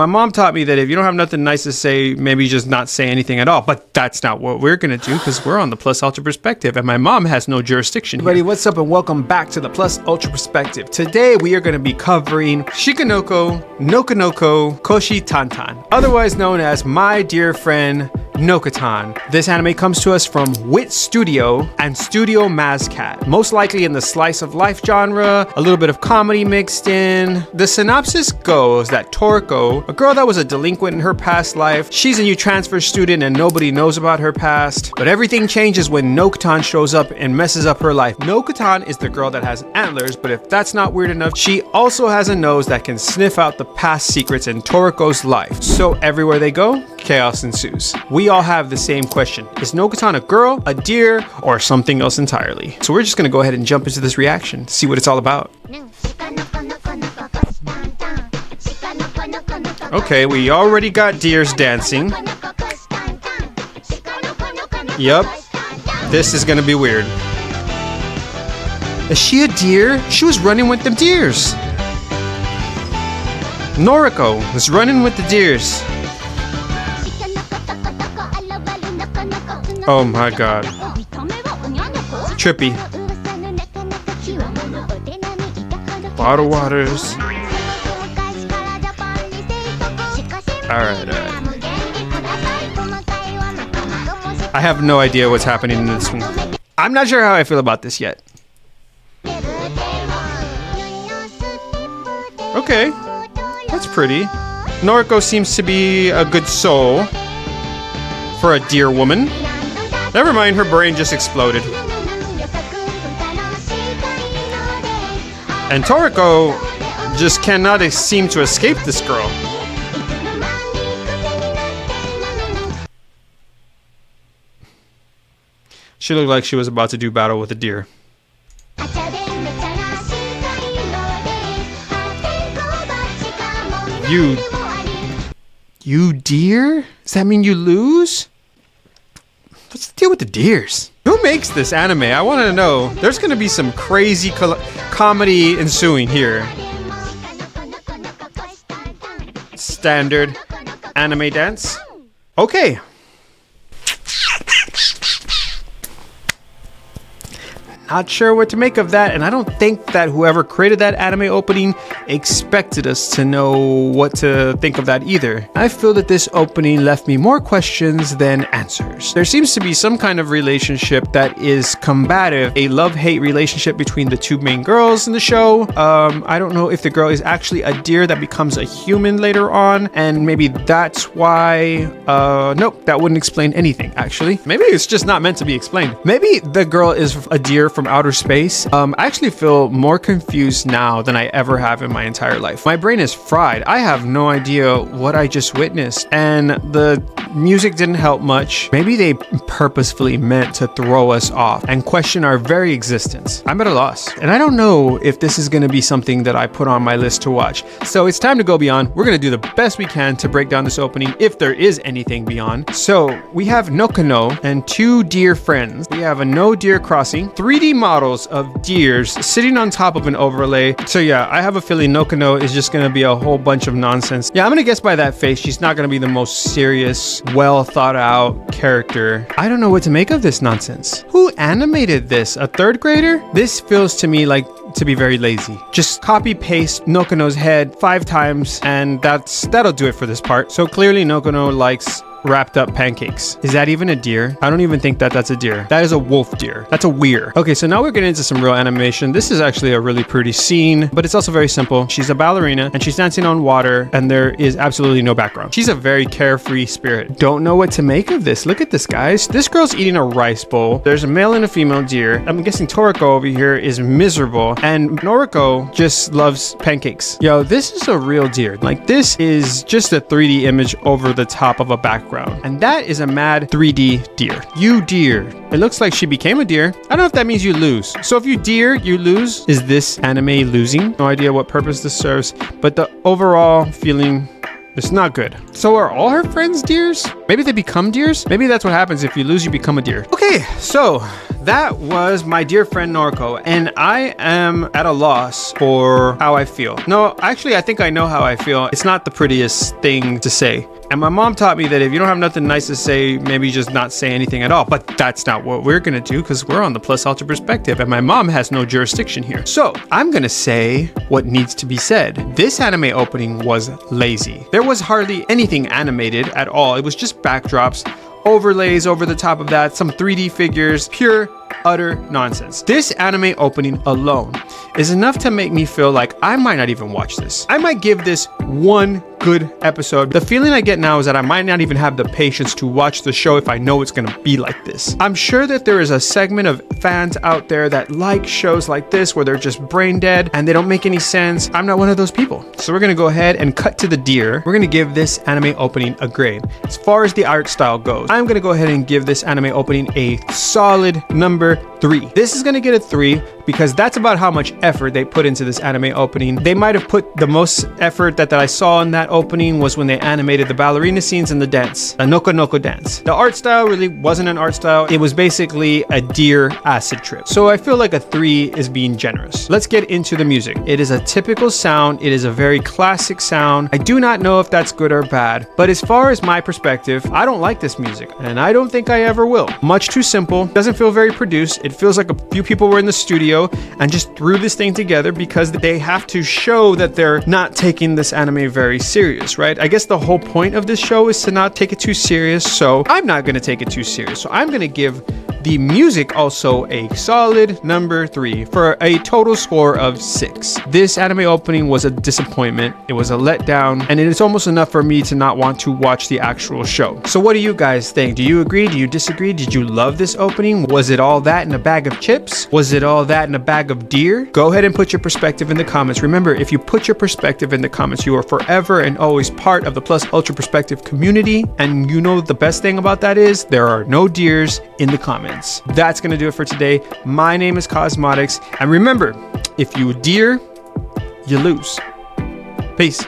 My mom taught me that if you don't have nothing nice to say, maybe just not say anything at all. But that's not what we're going to do because we're on the Plus Ultra Perspective and my mom has no jurisdiction. Everybody, what's up and welcome back to the Plus Ultra Perspective. Today we are going to be covering Shikanoko Noko Koshi Tantan, otherwise known as My Deer Friend Nokotan. This anime comes to us from Wit Studio and Studio Mazcat, most likely in the slice of life genre, a little bit of comedy mixed in. The synopsis goes that Torako, a girl that was a delinquent in her past life, she's a new transfer student and nobody knows about her past, but everything changes when Nokatan shows up and messes up her life. Nokatan is the girl that has antlers, but if that's not weird enough, she also has a nose that can sniff out the past secrets in Torako's life. So everywhere they go, chaos ensues. We all have the same question. Is Nokatan a girl, a deer, or something else entirely? So we're just gonna go ahead and jump into this reaction, see what it's all about. Okay, we already got deers dancing. Yup, this is gonna be weird. Is she a deer? She was running with them deers. Noriko was running with the deers. Oh my god. Trippy. Bottle waters. Alright. I have no idea what's happening in this one. I'm not sure how I feel about this yet. Okay. That's pretty. Noriko seems to be a good soul for a deer woman. Never mind, her brain just exploded. And Torako just cannot seem to escape this girl. She looked like she was about to do battle with a deer. You deer? Does that mean you lose? What's the deal with the deers? Who makes this anime? I want to know. There's going to be some crazy comedy ensuing here. Standard anime dance. Okay. Not sure what to make of that, and I don't think that whoever created that anime opening expected us to know what to think of that either. I feel that this opening left me more questions than answers. There seems to be some kind of relationship that is combative, a love-hate relationship between the two main girls in the show. I don't know if the girl is actually a deer that becomes a human later on, and maybe that's why, nope, that wouldn't explain anything, actually. Maybe it's just not meant to be explained. Maybe the girl is a deer from outer space. I actually feel more confused now than I ever have in my entire life. My brain is fried. I have no idea what I just witnessed, and the music didn't help much. Maybe they purposefully meant to throw us off and question our very existence. I'm at a loss, and I don't know if this is going to be something that I put on my list to watch. So it's time to go beyond. We're going to do the best we can to break down this opening, if there is anything beyond. So we have Nokono and two deer friends. We have a no deer crossing, 3D models of deers sitting on top of an overlay. So yeah, I have a feeling Nokono is just going to be a whole bunch of nonsense. Yeah, I'm going to guess by that face, she's not going to be the most serious, well thought out character. I don't know what to make of this nonsense. Who animated this? A third grader? This feels to me like to be very lazy. Just copy paste Nokono's head 5 times and that'll do it for this part. So clearly Nokono likes wrapped up pancakes. Is that even a deer? I don't even think that that's a deer. That is a wolf deer. That's a weir. Okay, so now we're getting into some real animation. This is actually a really pretty scene, but it's also very simple. She's a ballerina and she's dancing on water and there is absolutely no background. She's a very carefree spirit. Don't know what to make of this. Look at this, guys. This girl's eating a rice bowl. There's a male and a female deer. I'm guessing Torako over here is miserable and Noriko just loves pancakes. Yo, this is a real deer. Like, this is just a 3D image over the top of a background. And that is a mad 3D deer. You deer. It looks like she became a deer. I don't know if that means you lose. So if you deer, you lose. Is this anime losing? No idea what purpose this serves, but the overall feeling is not good. So are all her friends deers? Maybe they become deers? Maybe that's what happens. If you lose, you become a deer. Okay, so that was my dear friend Norco, and I am at a loss for how I feel. No, actually, I think I know how I feel. It's not the prettiest thing to say. And my mom taught me that if you don't have nothing nice to say, maybe just not say anything at all. But that's not what we're gonna do, because we're on the Plus Ultra perspective, and my mom has no jurisdiction here. So I'm gonna say what needs to be said. This anime opening was lazy. There was hardly anything animated at all. It was just backdrops, overlays over the top of that, some 3D figures, pure utter nonsense. This anime opening alone is enough to make me feel like I might not even watch this. I might give this one good episode. The feeling I get now is that I might not even have the patience to watch the show if I know it's gonna be like this. I'm sure that there is a segment of fans out there that like shows like this where they're just brain dead and they don't make any sense. I'm not one of those people. So we're gonna go ahead and cut to the deer. We're gonna give this anime opening a grade. As far as the art style goes, I'm gonna go ahead and give this anime opening a solid number 3. This is gonna get a 3 because that's about how much effort they put into this anime opening. They might have put the most effort that I saw in that opening was when they animated the ballerina scenes and the dance, the Noko dance. The art style really wasn't an art style. It was basically a deer acid trip. So I feel like a 3 is being generous. Let's get into the music. It is a typical sound. It is a very classic sound. I do not know if that's good or bad, but as far as my perspective, I don't like this music, and I don't think I ever will. Much too simple. Doesn't feel very produced. It feels like a few people were in the studio and just threw this thing together because they have to show that they're not taking this anime very serious, right? I guess the whole point of this show is to not take it too serious, so I'm not going to take it too serious. So I'm going to give the music also a solid number 3 for a total score of 6. This anime opening was a disappointment. It was a letdown, and it is almost enough for me to not want to watch the actual show. So what do you guys think? Do you agree? Do you disagree? Did you love this opening? Was it all that in a bag of chips? Was it all that in a bag of deer? Go ahead and put your perspective in the comments. Remember, if you put your perspective in the comments, you are forever and always part of the Plus Ultra Perspective community. And you know the best thing about that is there are no deers in the comments. That's going to do it for today. My name is Cosmotics. And remember, if you deer, you lose. Peace.